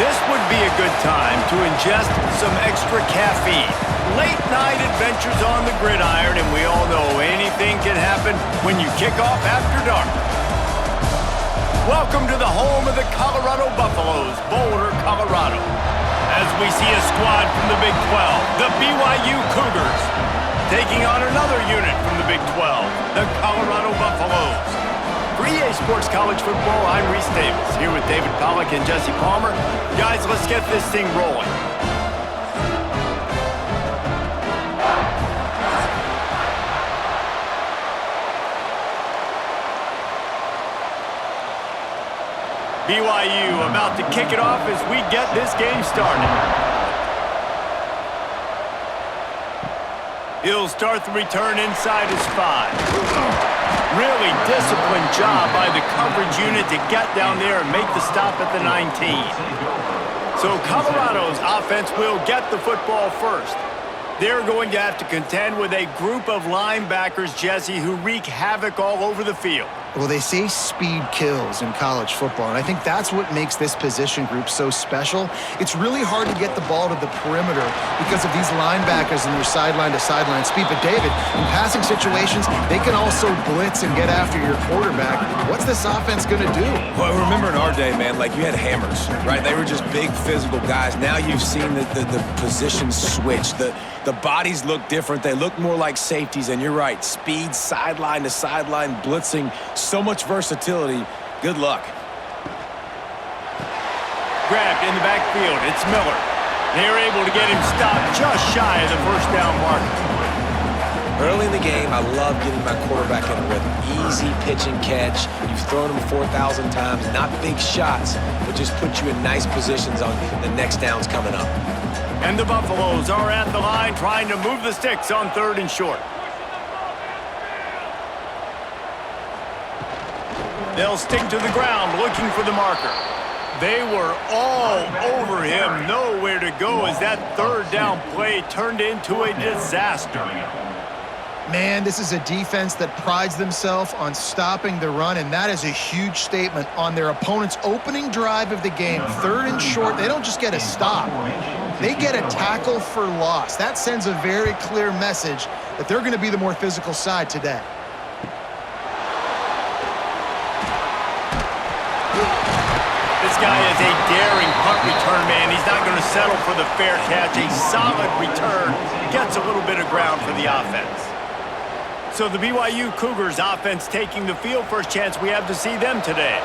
This would be a good time to ingest some extra caffeine. Late night adventures on the gridiron, and we all know anything can happen when you kick off after dark. Welcome to the home of the Colorado Buffaloes, Boulder, Colorado. As we see a squad from the Big 12, the BYU Cougars, taking on another unit from the Big 12, the Colorado Buffaloes. For EA Sports College Football, I'm Reese Davis, here with David Pollack and Jesse Palmer. Guys, let's get this thing rolling. BYU about to kick it off as we get this game started. He'll start the return inside his 5. Really disciplined job by the coverage unit to get down there and make the stop at the 19. So Colorado's offense will get the football first. They're going to have to contend with a group of linebackers, Jesse, who wreak havoc all over the field. Well, they say speed kills in college football, and I think that's what makes this position group so special. It's really hard to get the ball to the perimeter because of these linebackers and their sideline-to-sideline speed. But, David, in passing situations, they can also blitz and get after your quarterback. What's this offense going to do? Well, remember in our day, man, like you had hammers, right? They were just big physical guys. Now you've seen the positions switch. The bodies look different. They look more like safeties, and you're right. Speed, sideline to sideline, blitzing, so much versatility. Good luck. Grabbed in the backfield. It's Miller. They're able to get him stopped just shy of the first down mark. Early in the game, I love getting my quarterback in a rhythm. Easy pitch and catch. You've thrown him 4,000 times. Not big shots, but just put you in nice positions on the next downs coming up. And the Buffaloes are at the line trying to move the sticks on 3rd and short. They'll stick to the ground looking for the marker. They were all over him. Nowhere to go as that 3rd down play turned into a disaster. Man, this is a defense that prides themselves on stopping the run, and that is a huge statement on their opponent's opening drive of the game. 3rd and short, they don't just get a stop. They get a tackle for loss. That sends a very clear message that they're going to be the more physical side today. This guy is a daring punt return man. He's not going to settle for the fair catch. A solid return gets a little bit of ground for the offense. So the BYU Cougars offense taking the field. First chance we have to see them today.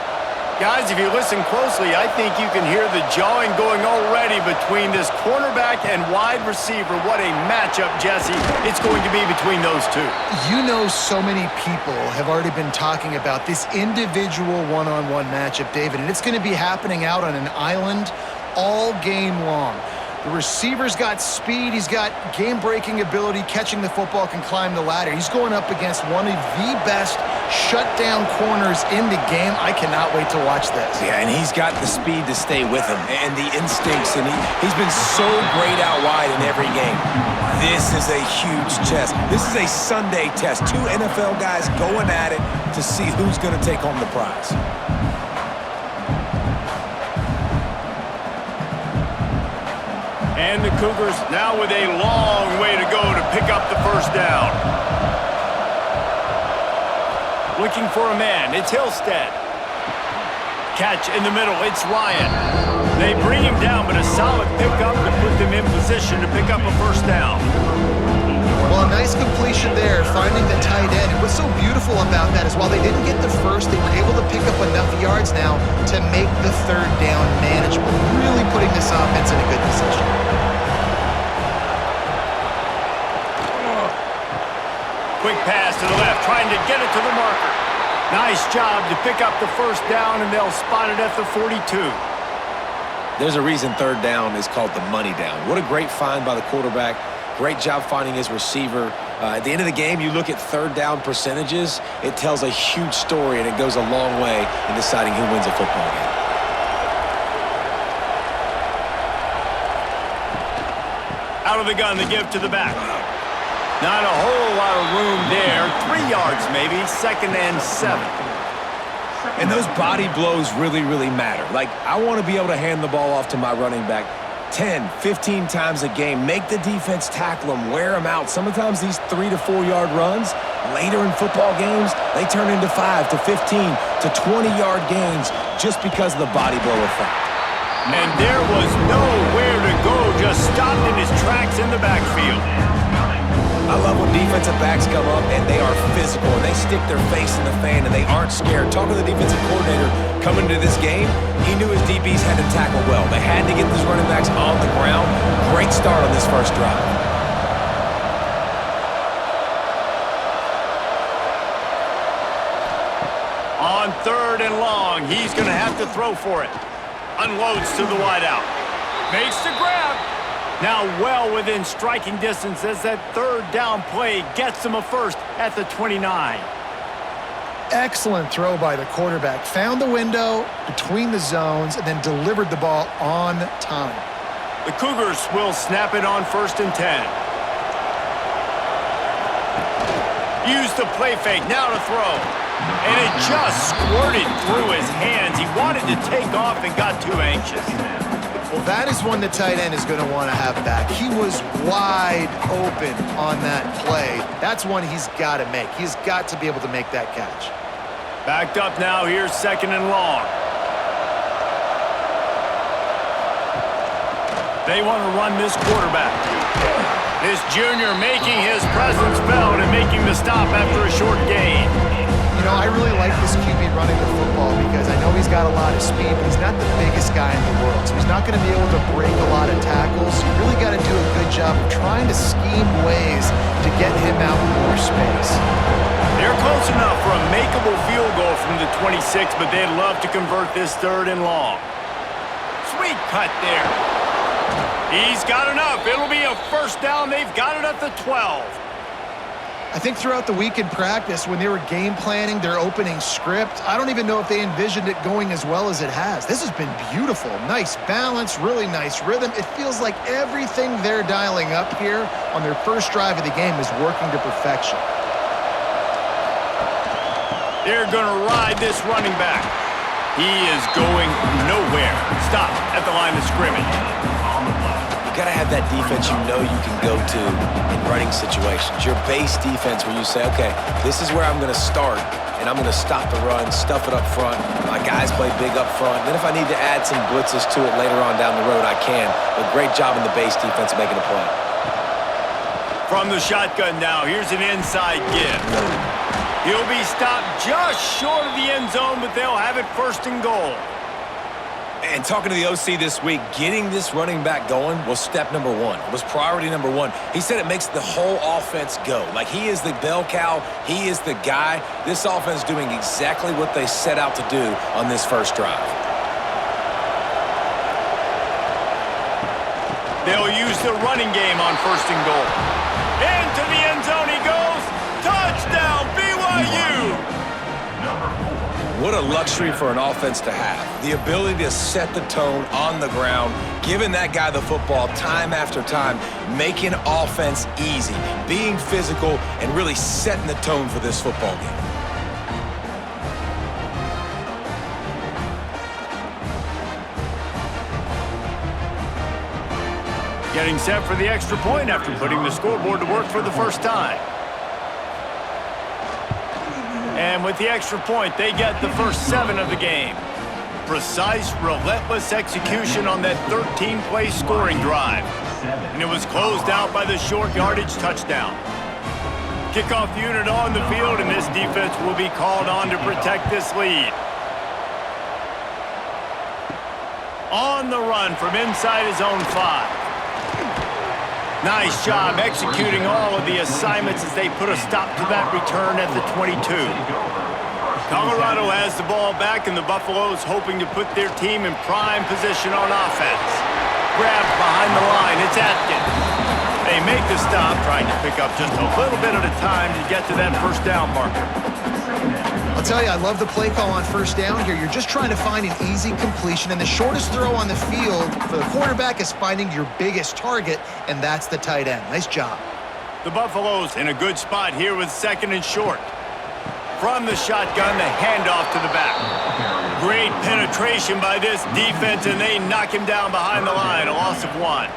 Guys, if you listen closely, I think you can hear the jawing going already between this cornerback and wide receiver. What a matchup, Jesse, it's going to be between those two. You know, so many people have already been talking about this individual one-on-one matchup, David, and it's going to be happening out on an island all game long. The receiver's got speed, he's got game-breaking ability, catching the football, can climb the ladder. He's going up against one of the best shutdown corners in the game. I cannot wait to watch this. Yeah, and he's got the speed to stay with him and the instincts, and he's been so great out wide in every game. This is a huge test. This is a Sunday test. 2 NFL guys going at it to see who's going to take home the prize. And the Cougars now with a long way to go to pick up the first down. Looking for a man, it's Hillstead. Catch in the middle, it's Ryan. They bring him down, but a solid pickup to put them in position to pick up a first down. Well, a nice completion there, finding the tight end. And what's so beautiful about that is while they didn't get the first, they were able to pick up enough yards now to make the 3rd down manageable, really putting this offense in a good position. Quick pass to the left, trying to get it to the marker. Nice job to pick up the first down, and they'll spot it at the 42. There's a reason 3rd down is called the money down. What a great find by the quarterback. Great job finding his receiver. At the end of the game, you look at 3rd down percentages. It tells a huge story, and it goes a long way in deciding who wins a football game. Out of the gun, the give to the back. Not a whole lot of room there. 3 yards maybe. 2nd and 7. And those body blows really, really matter. Like, I want to be able to hand the ball off to my running back 10, 15 times a game. Make the defense tackle them, wear them out. Sometimes these 3 to 4 yard runs, later in football games, they turn into 5 to 15 to 20-yard gains just because of the body blow effect. And there was nowhere to go, just stopped in his tracks in the backfield. I love when defensive backs come up and they are physical and they stick their face in the fan and they aren't scared. Talking to the defensive coordinator coming into this game, he knew his DBs had to tackle well. They had to get these running backs on the ground. Great start on this first drive. On 3rd and long, he's going to have to throw for it. Unloads to the wideout. Makes the grab. Now well within striking distance as that 3rd down play gets him a first at the 29. Excellent throw by the quarterback. Found the window between the zones and then delivered the ball on time. The Cougars will snap it on 1st and 10. Use the play fake, now to throw. And it just squirted through his hands. He wanted to take off and got too anxious. Well, that is one the tight end is going to want to have back. He was wide open on that play. That's one he's got to make. He's got to be able to make that catch. Backed up now, here's 2nd and long. They want to run this quarterback. This junior making his presence felt and making the stop after a short gain. You know, I really like this QB running the football because I know he's got a lot of speed, but he's not the biggest guy in the world. So he's not going to be able to break a lot of tackles. You really got to do a good job of trying to scheme ways to get him out more space. They're close enough for a makeable field goal from the 26, but they'd love to convert this 3rd and long. Sweet cut there. He's got enough. It'll be a first down. They've got it at the 12. I think throughout the week in practice, when they were game planning their opening script, I don't even know if they envisioned it going as well as it has. This has been beautiful. Nice balance, really nice rhythm. It feels like everything they're dialing up here on their first drive of the game is working to perfection. They're going to ride this running back. He is going nowhere. Stop at the line of scrimmage. You got to have that defense you know you can go to in running situations. Your base defense where you say, okay, this is where I'm going to start, and I'm going to stop the run, stuff it up front. My guys play big up front. Then if I need to add some blitzes to it later on down the road, I can. But great job in the base defense making a play. From the shotgun now, here's an inside give. He'll be stopped just short of the end zone, but they'll have it 1st and goal. And talking to the OC this week, getting this running back going was step number 1. It was priority number 1. He said it makes the whole offense go. Like, he is the bell cow. He is the guy. This offense doing exactly what they set out to do on this first drive. They'll use the running game on 1st and goal. Into the end zone he goes. Touchdown, BYU! What a luxury for an offense to have. The ability to set the tone on the ground, giving that guy the football time after time, making offense easy, being physical, and really setting the tone for this football game. Getting set for the extra point after putting the scoreboard to work for the first time. And with the extra point, they get the first 7 of the game. Precise, relentless execution on that 13-play scoring drive. And it was closed out by the short yardage touchdown. Kickoff unit on the field, and this defense will be called on to protect this lead. On the run from inside his own 5. Nice job executing all of the assignments as they put a stop to that return at the 22. Colorado has the ball back, and the Buffaloes hoping to put their team in prime position on offense. Grab behind the line, it's Atkins. They make the stop, trying to pick up just a little bit at a time to get to that first down marker. I'll tell you, I love the play call on first down here. You're just trying to find an easy completion, and the shortest throw on the field for the quarterback is finding your biggest target, and that's the tight end. Nice job. The Buffaloes in a good spot here with 2nd and short. From the shotgun, the handoff to the back. Great penetration by this defense, and they knock him down behind the line, a loss of 1.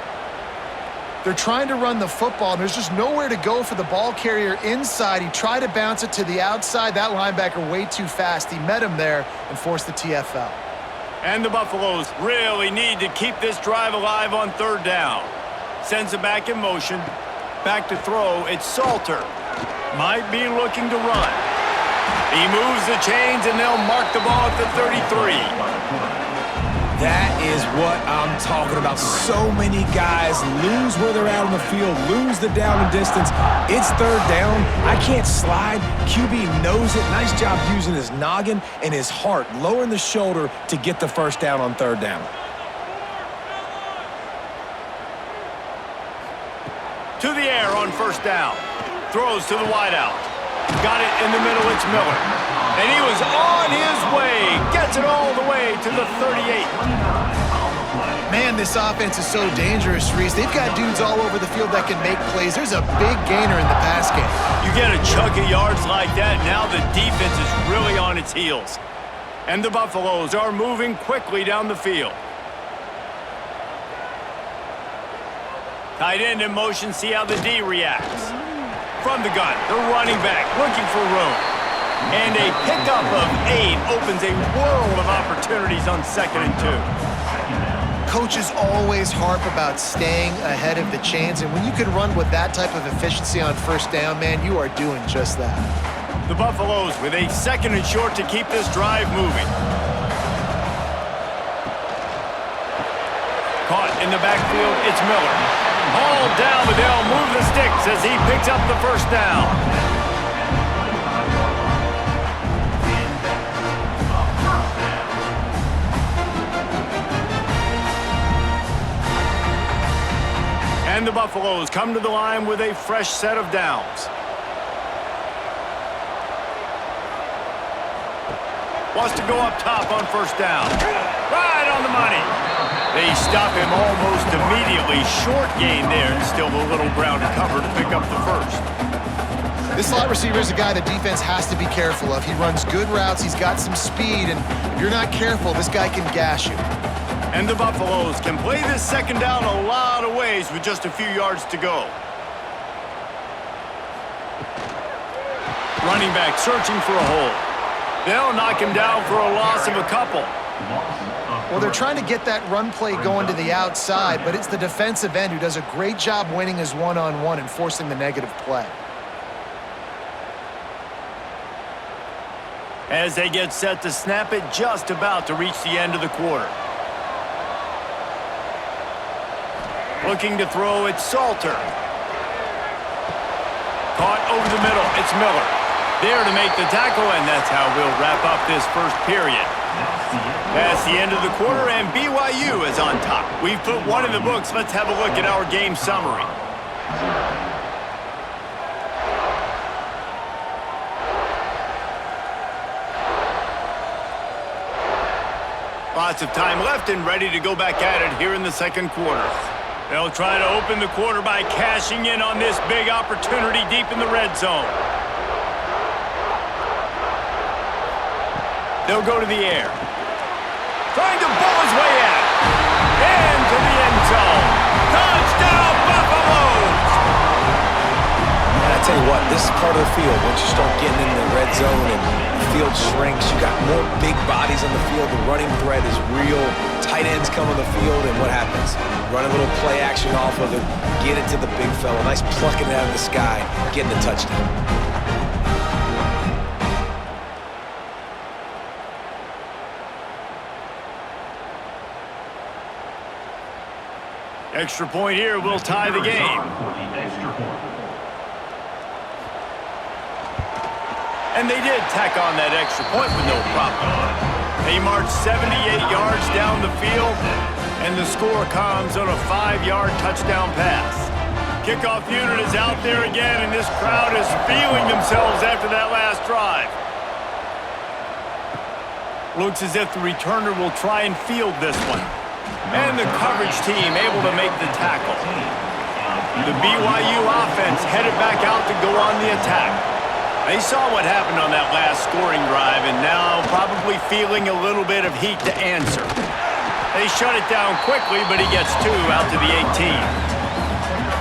They're trying to run the football, and there's just nowhere to go for the ball carrier inside. He tried to bounce it to the outside. That linebacker way too fast. He met him there and forced the TFL. And the Buffaloes really need to keep this drive alive on 3rd down. Sends it back in motion. Back to throw. It's Salter. Might be looking to run. He moves the chains, and they'll mark the ball at the 33. That is what I'm talking about. So many guys lose where they're at on the field, lose the down and distance. It's 3rd down. I can't slide. QB knows it. Nice job using his noggin and his heart, lowering the shoulder to get the 1st down on 3rd down. To the air on 1st down. Throws to the wideout. Got it in the middle. It's Miller. And he was on his way. Gets it all the way to the 38. Man, this offense is so dangerous, Reese. They've got dudes all over the field that can make plays. There's a big gainer in the pass game. You get a chunk of yards like that, now the defense is really on its heels. And the Buffaloes are moving quickly down the field. Tight end in motion, see how the D reacts. From the gun, the running back looking for room. And a pickup of 8 opens a world of opportunities on 2nd and 2. Coaches always harp about staying ahead of the chains, and when you can run with that type of efficiency on 1st down, man, you are doing just that. The Buffaloes with a 2nd and short to keep this drive moving. Caught in the backfield, it's Miller. Hauled down, but they'll move the sticks as he picks up the 1st down. And the Buffaloes come to the line with a fresh set of downs. Wants to go up top on 1st down. Right on the money. They stop him almost immediately. Short gain there, and still a little ground to cover to pick up the 1st. This slot receiver is a guy the defense has to be careful of. He runs good routes. He's got some speed, and if you're not careful, this guy can gash you. And the Buffaloes can play this 2nd down a lot of ways with just a few yards to go. Running back searching for a hole. They'll knock him down for a loss of a couple. Well, they're trying to get that run play going to the outside, but it's the defensive end who does a great job winning his one-on-one and forcing the negative play. As they get set to snap it, just about to reach the end of the quarter. Looking to throw, it's Salter. Caught over the middle, it's Miller. There to make the tackle, and that's how we'll wrap up this 1st period. That's the end of the quarter, and BYU is on top. We've put 1 in the books. Let's have a look at our game summary. Lots of time left and ready to go back at it here in the 2nd quarter. They'll try to open the quarter by cashing in on this big opportunity deep in the red zone. They'll go to the air. Trying to ball his way out. Into the end zone. Touchdown, Buffaloes! And I tell you what, this is part of the field. Once you start getting in the red zone and the field shrinks, you got more big bodies on the field. The running threat is real. Tight ends come on the field, and what happens? Run a little play action off of it, get it to the big fella. Nice plucking it out of the sky, getting the touchdown. Extra point here will tie the game. And they did tack on that extra point with no problem. They marched 78 yards down the field, and the score comes on a 5-yard touchdown pass. Kickoff unit is out there again, and this crowd is feeling themselves after that last drive. Looks as if the returner will try and field this one. And the coverage team able to make the tackle. The BYU offense headed back out to go on the attack. They saw what happened on that last scoring drive and now probably feeling a little bit of heat to answer. They shut it down quickly, but he gets 2 out to the 18.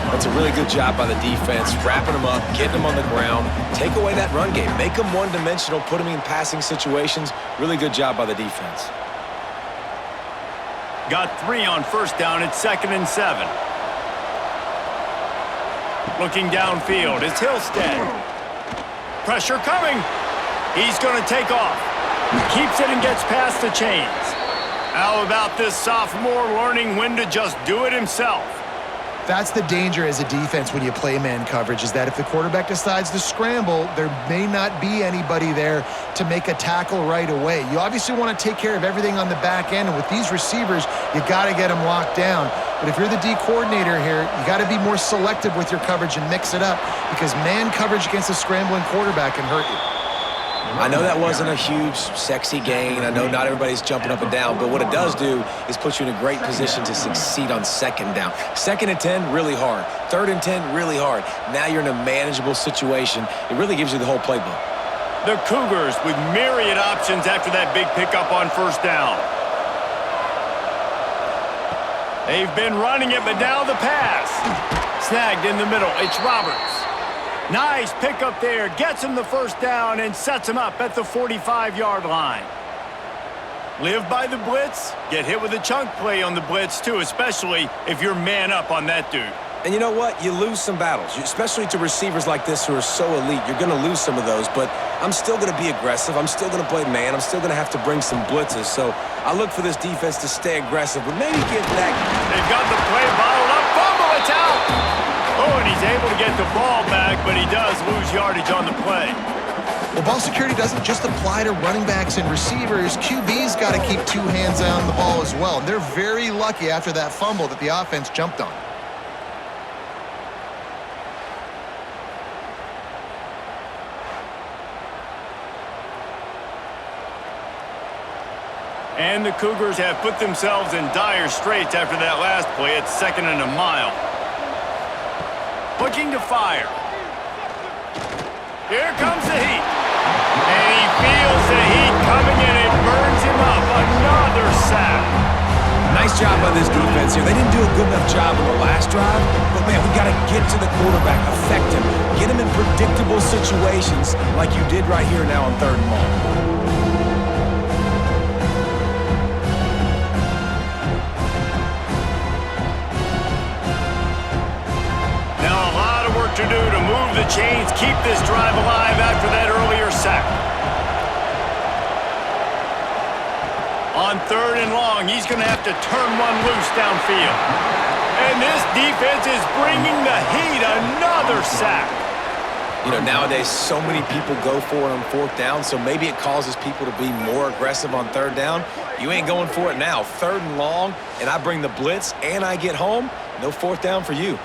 That's a really good job by the defense, wrapping them up, getting them on the ground, take away that run game, make them one-dimensional, put them in passing situations. Really good job by the defense. Got 3 on first down. It's 2nd and 7. Looking downfield, it's Hillstead. Pressure coming. He's going to take off. Keeps it and gets past the chains. How about this sophomore learning when to just do it himself? That's the danger as a defense when you play man coverage, is that if the quarterback decides to scramble, there may not be anybody there to make a tackle right away. You obviously want to take care of everything on the back end, and with these receivers, you got to get them locked down. But if you're the D coordinator here, you got to be more selective with your coverage and mix it up, because man coverage against a scrambling quarterback can hurt you. I know that wasn't a huge, sexy gain. I know not everybody's jumping up and down, but what it does do is put you in a great position to succeed on 2nd down. 2nd and 10, really hard. 3rd and 10, really hard. Now you're in a manageable situation. It really gives you the whole playbook. The Cougars with myriad options after that big pickup on first down. They've been running it, but now the pass. Snagged in the middle. It's Roberts. Nice pickup there. Gets him the first down and sets him up at the 45-yard line. Live by the blitz. Get hit with a chunk play on the blitz, too, especially if you're man up on that dude. And you know what? You lose some battles, especially to receivers like this who are so elite. You're going to lose some of those, but I'm still going to be aggressive. I'm still going to play man. I'm still going to have to bring some blitzes. So I look for this defense to stay aggressive, but maybe get back. They've got the play bottled up. Fumble, it's out. Oh, and he's able to get the ball back, but he does lose yardage on the play. Well, ball security doesn't just apply to running backs and receivers. QB's got to keep 2 hands on the ball as well. And they're very lucky after that fumble that the offense jumped on. And the Cougars have put themselves in dire straits after that last play. It's 2nd and a mile. Looking to fire. Here comes the heat. And he feels the heat coming and it burns him up. Another sack. Nice job by this defense here. They didn't do a good enough job on the last drive, but man, we got to get to the quarterback, affect him, get him in predictable situations like you did right here now on 3rd and long. To do to move the chains, keep this drive alive after that earlier sack. On 3rd and long, he's going to have to turn one loose downfield. And this defense is bringing the heat. Another sack. You know, nowadays so many people go for it on 4th down, so maybe it causes people to be more aggressive on 3rd down. You ain't going for it now. 3rd and long, and I bring the blitz and I get home. No 4th down for you.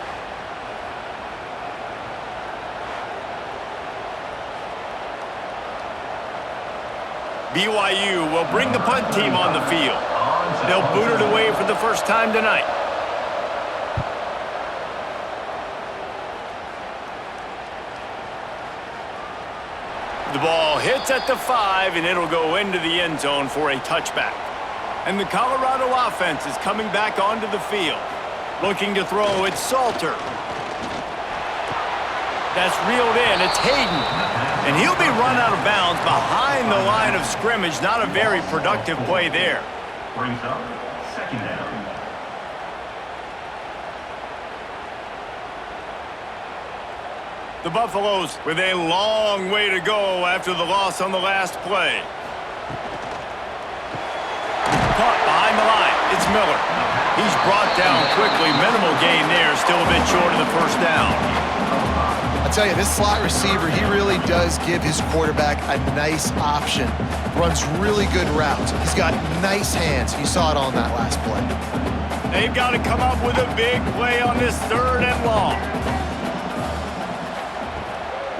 BYU will bring the punt team on the field. They'll boot it away for the first time tonight. The ball hits at the 5, and it'll go into the end zone for a touchback. And the Colorado offense is coming back onto the field. Looking to throw, it's Salter. That's reeled in, it's Hayden. And he'll be run out of bounds behind the line of scrimmage. Not a very productive play there. Brings up 2nd down. The Buffaloes with a long way to go after the loss on the last play. Caught behind the line. It's Miller. He's brought down quickly. Minimal gain there. Still a bit short of the first down. I'll tell you, this slot receiver, he really does give his quarterback a nice option. Runs really good routes. He's got nice hands. You saw it on that last play. They've got to come up with a big play on this 3rd and long.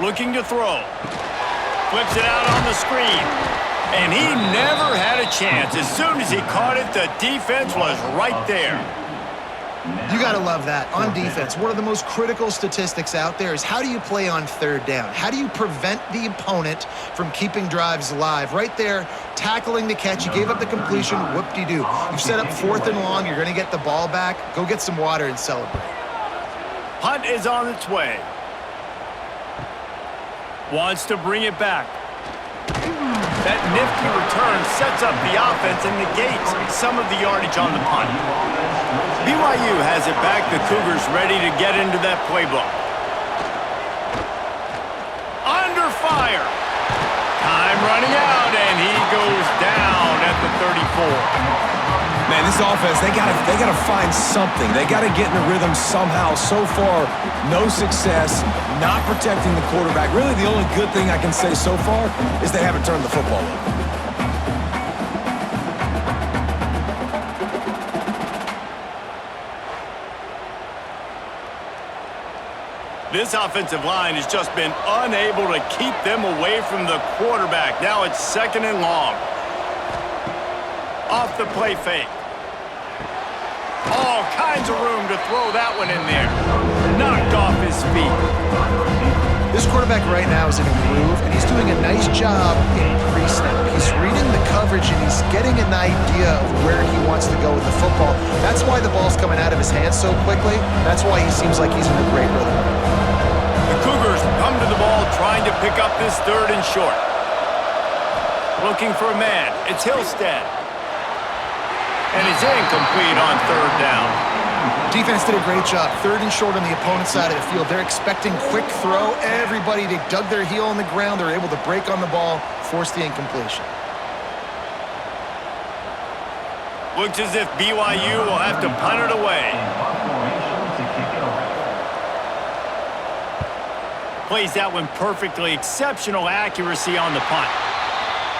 Looking to throw. Flips it out on the screen. And he never had a chance. As soon as he caught it, the defense was right there. You got to love that. On defense, one of the most critical statistics out there is how do you play on third down? How do you prevent the opponent from keeping drives alive? Right there, tackling the catch. You gave up the completion. Whoop-de-doo. You've set up 4th and long. You're going to get the ball back. Go get some water and celebrate. Punt is on its way. Wants to bring it back. That nifty return sets up the offense and negates some of the yardage on the punt. BYU has it back. The Cougars ready to get into that playbook. Under fire. Time running out, and he goes down at the 34. Man, this offense, they gotta find something. They gotta get in a rhythm somehow. So far, no success, not protecting the quarterback. Really, the only good thing I can say so far is they haven't turned the football over. This offensive line has just been unable to keep them away from the quarterback. Now it's 2nd and long. Off the play fake. All kinds of room to throw that one in there. Knocked off his feet. This quarterback right now is in a groove, and he's doing a nice job in pre-snap. He's reading the coverage, and he's getting an idea of where he wants to go with the football. That's why the ball's coming out of his hands so quickly. That's why he seems like he's in a great rhythm. The Cougars come to the ball trying to pick up this 3rd and short. Looking for a man. It's Hillstead. And it's incomplete on 3rd down. Defense did a great job. 3rd and short on the opponent's side of the field. They're expecting quick throw. Everybody, they dug their heel on the ground. They're able to break on the ball, force the incompletion. Looks as if BYU will have to punt it away. Plays that one perfectly. Exceptional accuracy on the punt.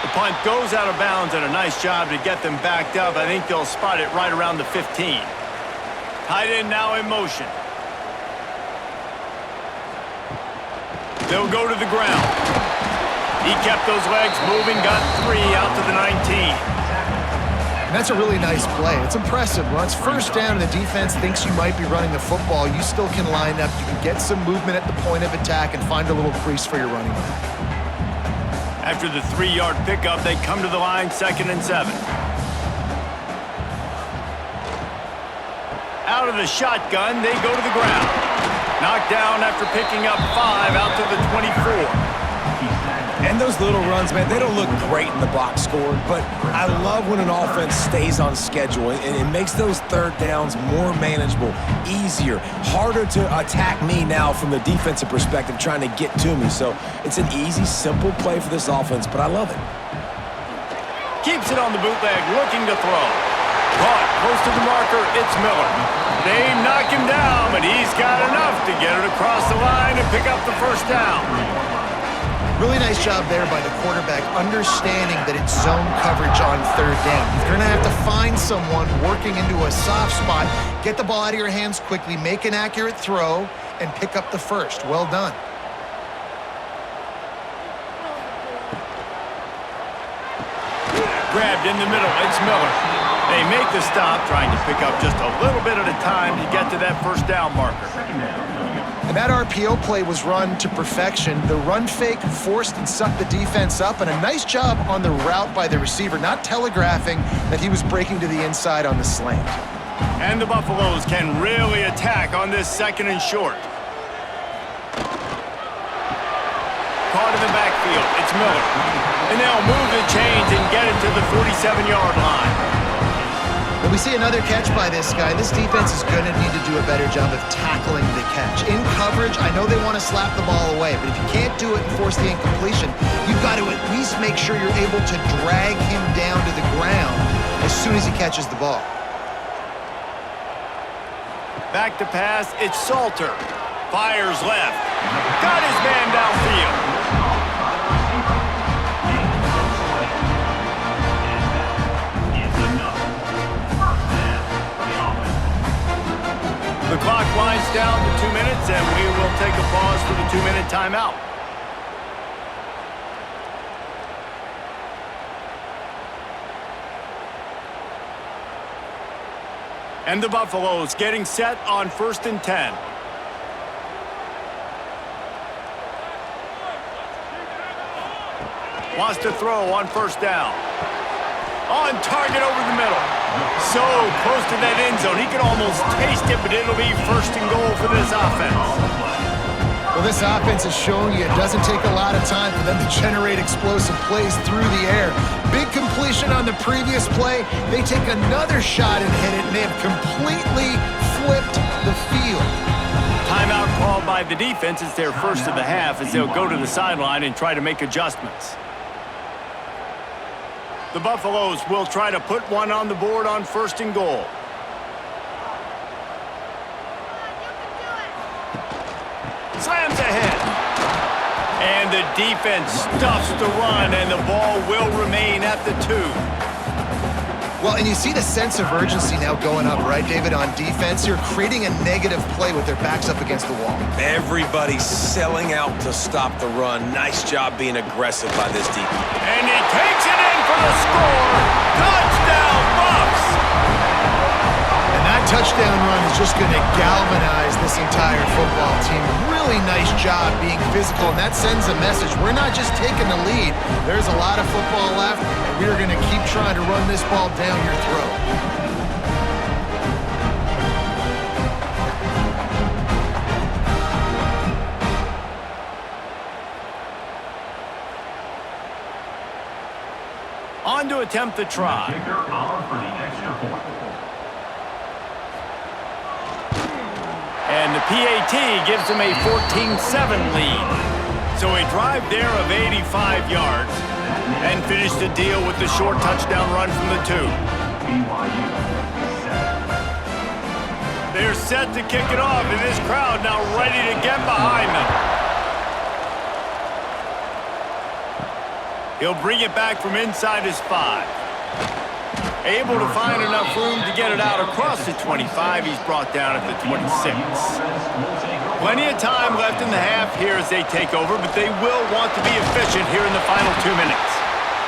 The punt goes out of bounds, and a nice job to get them backed up. I think they'll spot it right around the 15. Tight end now in motion. They'll go to the ground. He kept those legs moving, got 3 out to the 19. And that's a really nice play. It's impressive. When it's 1st down and the defense thinks you might be running the football, you still can line up. You can get some movement at the point of attack and find a little crease for your running back. After the 3-yard pickup, they come to the line, 2nd and 7. Out of the shotgun, they go to the ground. Knocked down after picking up 5 out to the 24. And those little runs, man, they don't look great in the box score, but I love when an offense stays on schedule, and it makes those 3rd downs more manageable, easier, harder to attack me now from the defensive perspective trying to get to me. So it's an easy, simple play for this offense, but I love it. Keeps it on the bootleg, looking to throw. Caught close to the marker, it's Miller. They knock him down, but he's got enough to get it across the line and pick up the 1st down. Really nice job there by the quarterback, understanding that it's zone coverage on 3rd down. You're going to have to find someone working into a soft spot, get the ball out of your hands quickly, make an accurate throw, and pick up the 1st. Well done. Grabbed in the middle, it's Miller. They make the stop, trying to pick up just a little bit at a time to get to that 1st down marker. And that RPO play was run to perfection. The run fake forced and sucked the defense up, and a nice job on the route by the receiver, not telegraphing that he was breaking to the inside on the slant. And the Buffaloes can really attack on this 2nd and short. Caught in the backfield, it's Miller. And they'll move the chains and get it to the 47-yard line. When we see another catch by this guy, this defense is going to need to do a better job of tackling the catch. In coverage, I know they want to slap the ball away, but if you can't do it and force the incompletion, you've got to at least make sure you're able to drag him down to the ground as soon as he catches the ball. Back to pass, it's Salter. Fires left. Got his man downfield. The clock winds down to 2 minutes, and we will take a pause for the 2-minute timeout. And the Buffaloes getting set on 1st and 10. Wants to throw on 1st down. On target over the middle. So close to that end zone. He can almost taste it, but it'll be 1st and goal for this offense. Well, this offense is showing you it doesn't take a lot of time for them to generate explosive plays through the air. Big completion on the previous play. They take another shot and hit it, and they have completely flipped the field. Timeout called by the defense. It's their first of the half as they'll go to the sideline and try to make adjustments. The Buffaloes will try to put one on the board on 1st and goal. Slams ahead. And the defense stuffs the run, and the ball will remain at the 2. Well, and you see the sense of urgency now going up, right, David, on defense? You're creating a negative play with their backs up against the wall. Everybody's selling out to stop the run. Nice job being aggressive by this defense. And he takes it in for the score. Touchdown, Buffs! And that touchdown run is just going to galvanize this entire football team. Really nice job being physical, and that sends a message. We're not just taking the lead. There's a lot of football left, and we're going to keep trying to run this ball down your throat. On to attempt the try. Kicker on for the extra point. And the PAT gives them a 14-7 lead. So a drive there of 85 yards and finish the deal with the short touchdown run from the 2. BYU set. They're set to kick it off, and this crowd now ready to get behind them. He'll bring it back from inside his 5. Able to find enough room to get it out across the 25. He's brought down at the 26. Plenty of time left in the half here as they take over, but they will want to be efficient here in the final 2 minutes.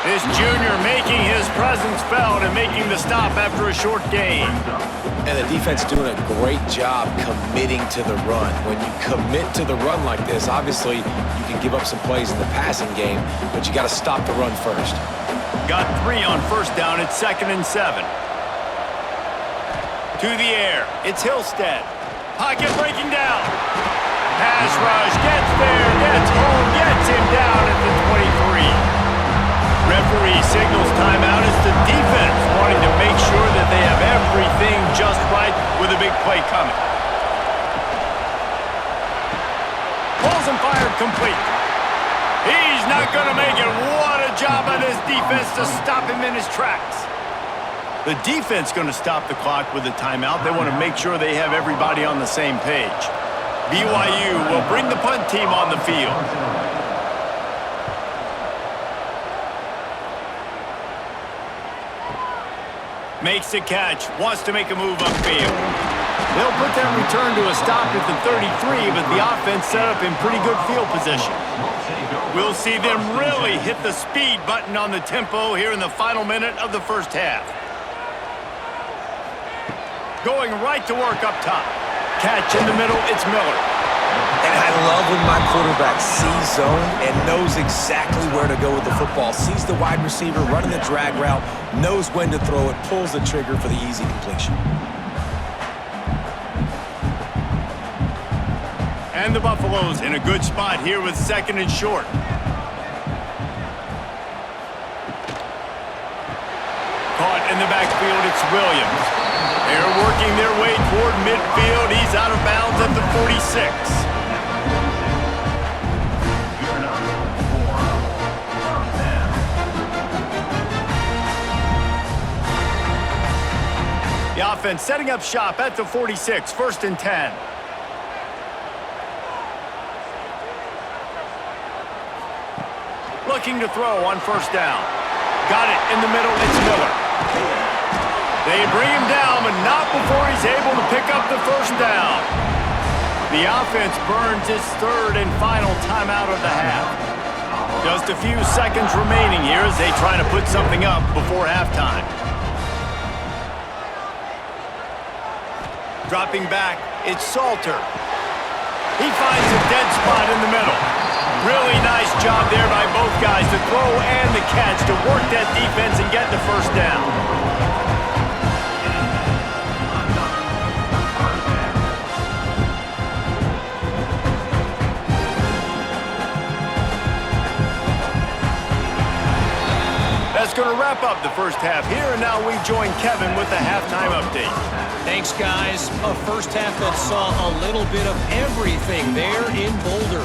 This junior making his presence felt and making the stop after a short gain. And the defense doing a great job committing to the run. When you commit to the run like this, obviously you can give up some plays in the passing game, but you got to stop the run first. Got 3 on 1st down. It's 2nd and 7. To the air. It's Hillstead. Pocket breaking down. Pass rush. Gets there. Gets home. Gets him down at the 23. Referee signals timeout as the defense wanting to make sure that they have everything just right with a big play coming. Balls and fired complete. He's not going to make it. What a job by this defense to stop him in his tracks. The defense going to stop the clock with a timeout. They want to make sure they have everybody on the same page. BYU will bring the punt team on the field. Makes the catch, wants to make a move upfield. They'll put that return to a stop at the 33, but the offense set up in pretty good field position. We'll see them really hit the speed button on the tempo here in the final minute of the first half. Going right to work up top. Catch in the middle, it's Miller. And I love when my quarterback sees zone and knows exactly where to go with the football. Sees the wide receiver running the drag route, knows when to throw it, pulls the trigger for the easy completion. And the Buffaloes in a good spot here with 2nd and short. Caught in the backfield, it's Williams. They're working their way toward midfield. He's out of bounds at the 46. The offense setting up shop at the 46, 1st and 10. Looking to throw on 1st down. Got it in the middle, it's Miller. They bring him down, but not before he's able to pick up the 1st down. The offense burns its 3rd and final timeout of the half. Just a few seconds remaining here as they try to put something up before halftime. Dropping back, it's Salter. He finds a dead spot in the middle. Really nice job there by both guys to throw and the catch to work that defense and get the first down. That's going to wrap up the first half here, and now we join Kevin with the halftime update. Thanks, guys. A first half that saw a little bit of everything there in Boulder.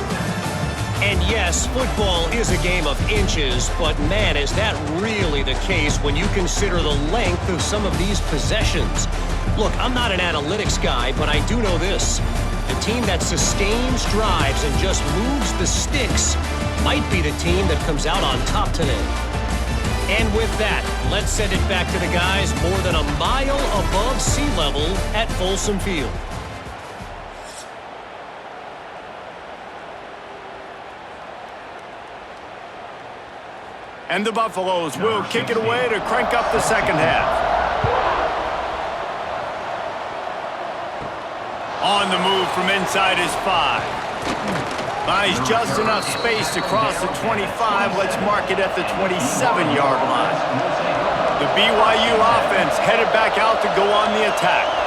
And yes, football is a game of inches, but man, is that really the case when you consider the length of some of these possessions. Look, I'm not an analytics guy, but I do know this. The team that sustains drives and just moves the sticks might be the team that comes out on top today. And with that, let's send it back to the guys more than a mile above sea level at Folsom Field. And the Buffaloes will kick it away to crank up the second half. On the move from inside is 5. Buys just enough space to cross the 25. Let's mark it at the 27-yard line. The BYU offense headed back out to go on the attack.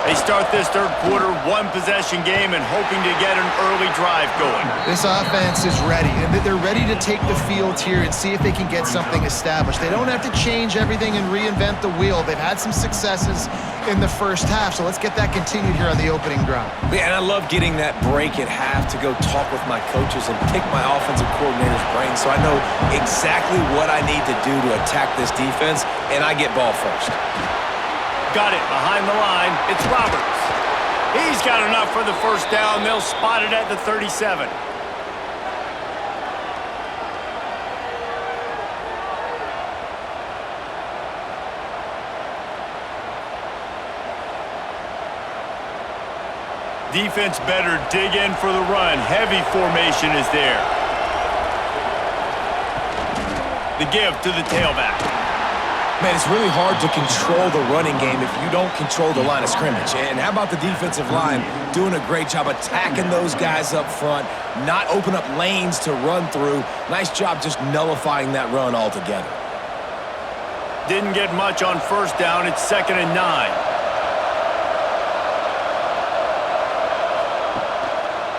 They start this third quarter one-possession game and hoping to get an early drive going. This offense is ready, and they're ready to take the field here and see if they can get something established. They don't have to change everything and reinvent the wheel. They've had some successes in the first half, so let's get that continued here on the opening drive. Yeah, and I love getting that break at half to go talk with my coaches and pick my offensive coordinator's brain so I know exactly what I need to do to attack this defense, and I get ball first. Got it behind the line. It's Roberts. He's got enough for the first down. They'll spot it at the 37. Defense better dig in for the run. Heavy formation is there. The give to the tailback. Man, it's really hard to control the running game if you don't control the line of scrimmage. And how about the defensive line doing a great job attacking those guys up front, not open up lanes to run through. Nice job just nullifying that run altogether. Didn't get much on first down. It's 2nd and 9.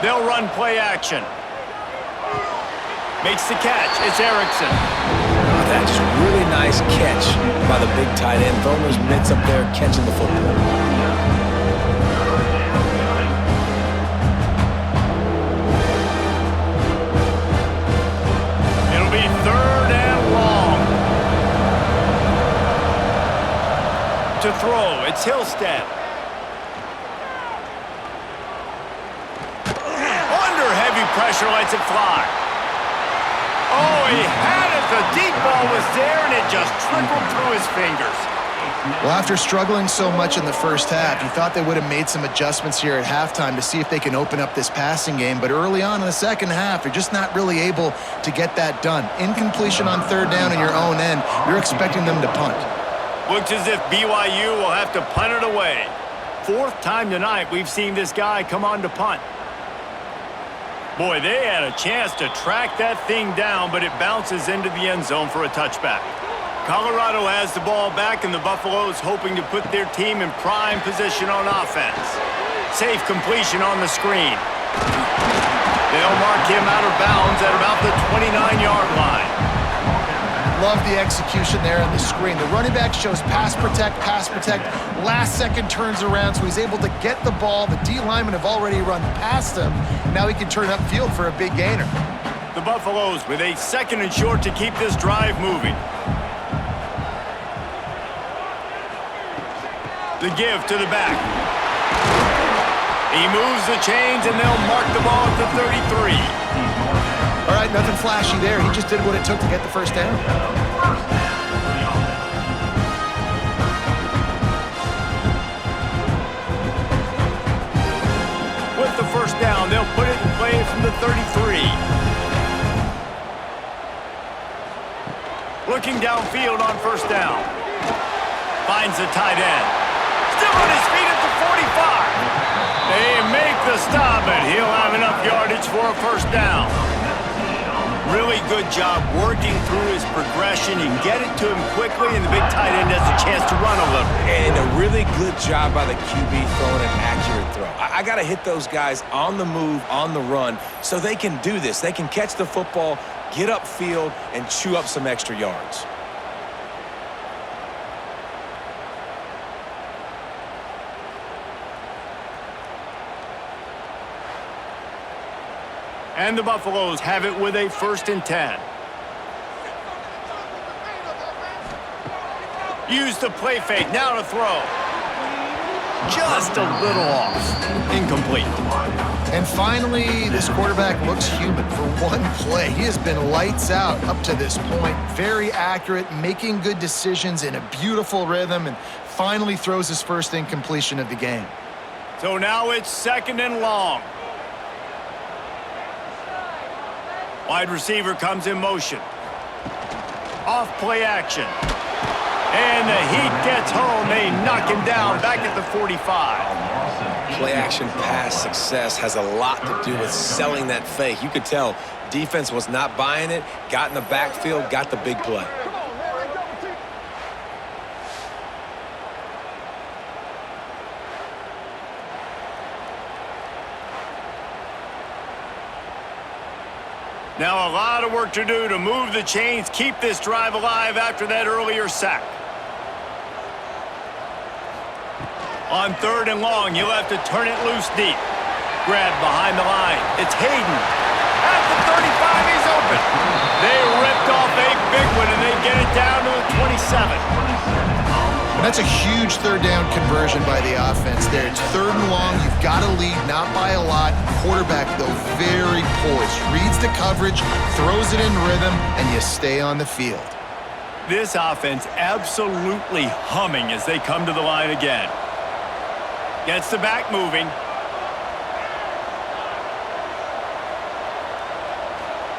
They'll run play action. Makes the catch. It's Erickson. That just really nice catch by the big tight end. Throwing those mitts up there, catching the football. It'll be 3rd and long. To throw, it's Hillstead. Under heavy pressure, lets it fly. Oh, he had it. The deep ball was there, and it just trickled through his fingers. Well, after struggling so much in the first half, you thought they would have made some adjustments here at halftime to see if they can open up this passing game. But early on in the second half, they're just not really able to get that done. Incompletion on 3rd down in your own end, you're expecting them to punt. Looks as if BYU will have to punt it away. 4th time tonight we've seen this guy come on to punt. Boy, they had a chance to track that thing down, but it bounces into the end zone for a touchback. Colorado has the ball back, and the Buffaloes hoping to put their team in prime position on offense. Safe completion on the screen. They'll mark him out of bounds at about the 29-yard line. Love the execution there on the screen. The running back shows pass protect. Last second turns around, so he's able to get the ball. The D linemen have already run past him. Now he can turn upfield for a big gainer. The Buffaloes with a 2nd and short to keep this drive moving. The give to the back. He moves the chains, and they'll mark the ball at the 33. All right, nothing flashy there. He just did what it took to get the first down. With the first down, they'll put it in play from the 33. Looking downfield on first down. Finds the tight end. Still on his feet at the 45. good job working through his progression. You can get it to him quickly, and the big tight end has a chance to run a little. And a really good job by the QB throwing an accurate throw. I got to hit those guys on the move, on the run, so they can do this. They can catch the football, get upfield, and chew up some extra yards. And the Buffaloes have it with a 1st and 10. Use the play fake, now to throw. Just a little off. Incomplete. And finally, this quarterback looks human for one play. He has been lights out up to this point. Very accurate, making good decisions in a beautiful rhythm, and finally throws his first incompletion of the game. So now it's 2nd and long. Wide receiver comes in motion. Off play action. And the heat gets home. They knock him down back at the 45. Play action pass success has a lot to do with selling that fake. You could tell defense was not buying it, got in the backfield, got the big play. Now a lot of work to do to move the chains, keep this drive alive after that earlier sack. On 3rd and long, you'll have to turn it loose deep. Grab behind the line. It's Hayden. At the 35, he's open. They ripped off a big one, and they get it down to the 27. And that's a huge 3rd down conversion by the offense there. It's 3rd and long. You've got to lead, not by a lot. Quarterback, though, very poised. Reads the coverage, throws it in rhythm, and you stay on the field. This offense absolutely humming as they come to the line again. Gets the back moving.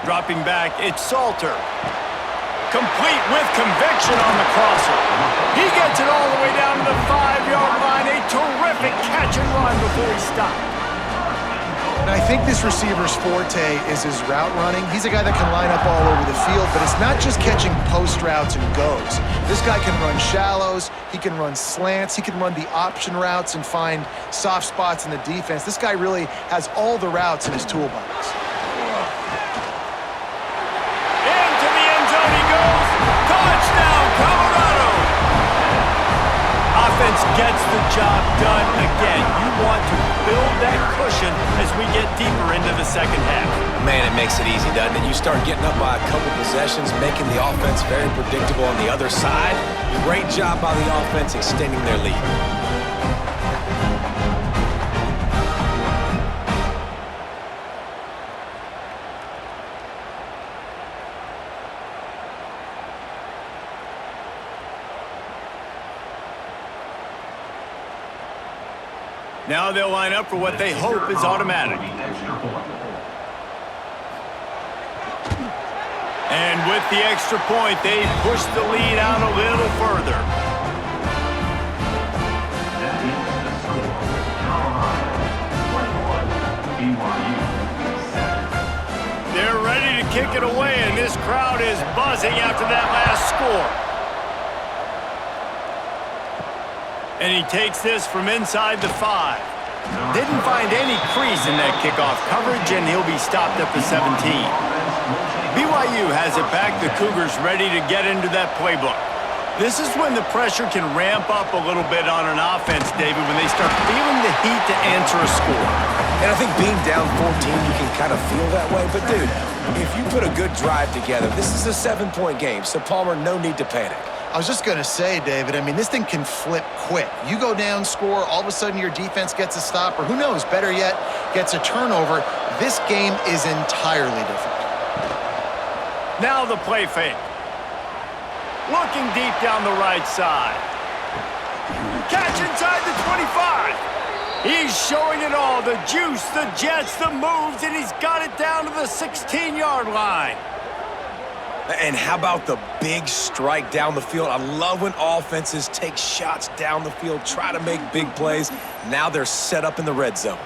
Dropping back, it's Salter. Complete with conviction on the crosser. He gets it all the way down to the 5-yard line. A terrific catch and run before he stopped. And I think this receiver's forte is his route running. He's a guy that can line up all over the field, but it's not just catching post routes and goes. This guy can run shallows, he can run slants, he can run the option routes and find soft spots in the defense. This guy really has all the routes in his toolbox. Into the end zone he goes. Touchdown, Colorado! Offense gets the job done again. You want to build that cushion as we get deeper into the 2nd half. Man, it makes it easy, doesn't it? You start getting up by a couple possessions, making the offense very predictable on the other side. Great job by the offense extending their lead. Now they'll line up for what they hope is automatic. And with the extra point, they push the lead out a little further. That is the score. Colorado 21, BYU 7. They're ready to kick it away, and this crowd is buzzing after that last score. And he takes this from inside the 5. Didn't find any crease in that kickoff coverage, and he'll be stopped at the 17. BYU has it back. The Cougars ready to get into that playbook. This is when the pressure can ramp up a little bit on an offense, David, when they start feeling the heat to answer a score. And I think being down 14, you can kind of feel that way. But, dude, if you put a good drive together, this is a 7-point game. So, Palmer, no need to panic. I was just going to say, David, I mean, this thing can flip quick. You go down, score, all of a sudden your defense gets a stop, or who knows, better yet, gets a turnover. This game is entirely different. Now the play fake. Looking deep down the right side. Catch inside the 25. He's showing it all. The juice, the jets, the moves, and he's got it down to the 16-yard line. And how about the big strike down the field? I love when offenses take shots down the field, try to make big plays. Now they're set up in the red zone.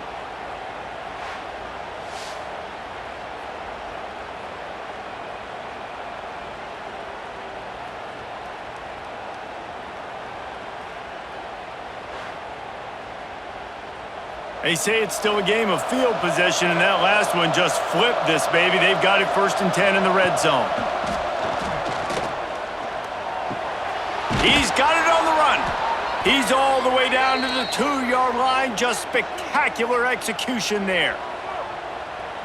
They say it's still a game of field possession, and that last one just flipped this baby. They've got it 1st and 10 in the red zone. He's got it on the run. He's all the way down to the 2-yard line. Just spectacular execution there.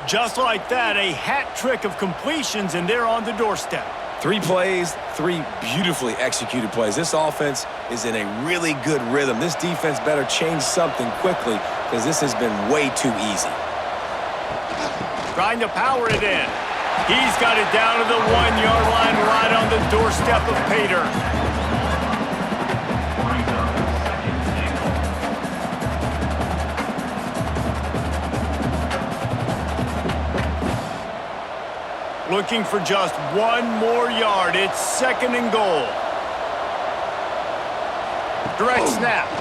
Just like that, a hat trick of completions, and they're on the doorstep. 3 plays, 3 beautifully executed plays. This offense is in a really good rhythm. This defense better change something quickly because this has been way too easy. Trying to power it in. He's got it down to the 1-yard line right on the doorstep of Pater. Looking for just 1 more yard. It's 2nd and goal. Direct snap.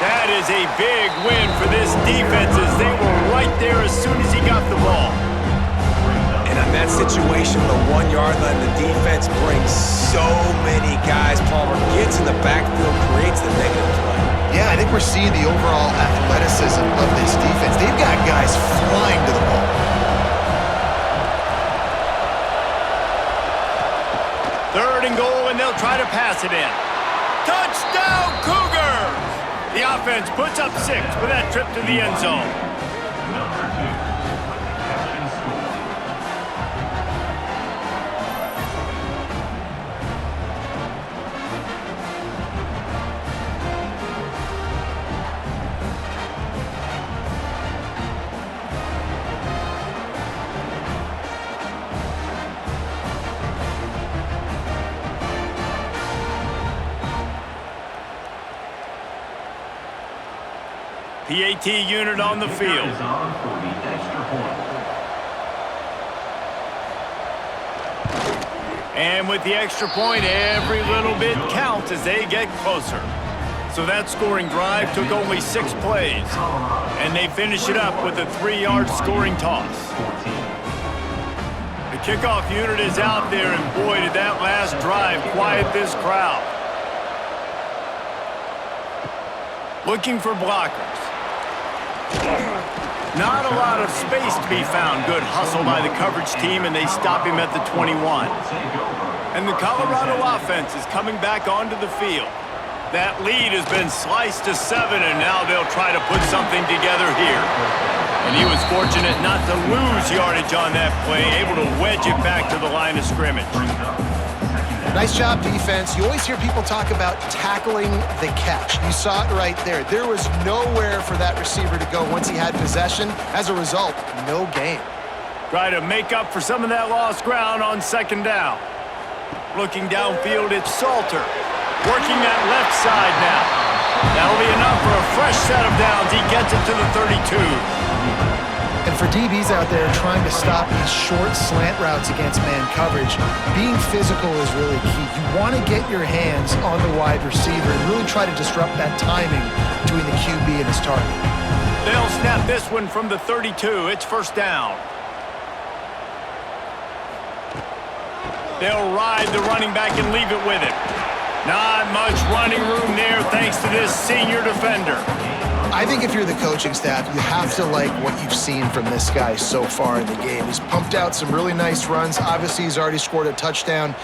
That is a big win for this defense as they were right there as soon as he got the ball. And in that situation, the 1-yard line, the defense brings so many guys. Palmer gets in the backfield, creates the negative play. Yeah, I think we're seeing the overall athleticism of this defense. They've got guys flying to the ball. 3rd and goal, and they'll try to pass it in. Touchdown, Cougars! The offense puts up 6 for that trip to the end zone. Number 2, catch and score. PAT unit on the field. Is on for the extra point. And with the extra point, every little bit counts as they get closer. So that scoring drive took only 6 plays. And they finish it up with a 3-yard scoring toss. The kickoff unit is out there, and boy, did that last drive quiet this crowd. Looking for blockers. Not a lot of space to be found. Good hustle by the coverage team, and they stop him at the 21. And the Colorado offense is coming back onto the field. That lead has been sliced to 7, and now they'll try to put something together here. And he was fortunate not to lose yardage on that play, able to wedge it back to the line of scrimmage. Nice job, defense. You always hear people talk about tackling the catch. You saw it right there. There was nowhere for that receiver to go once he had possession. As a result, no gain. Try to make up for some of that lost ground on 2nd down. Looking downfield, it's Salter. Working that left side now. That'll be enough for a fresh set of downs. He gets it to the 32. And for DBs out there trying to stop these short slant routes against man coverage, being physical is really key. You want to get your hands on the wide receiver and really try to disrupt that timing between the QB and his target. They'll snap this one from the 32. It's 1st down. They'll ride the running back and leave it with him. Not much running room there thanks to this senior defender. I think if you're the coaching staff, you have to like what you've seen from this guy so far in the game. He's pumped out some really nice runs. Obviously, he's already scored a touchdown.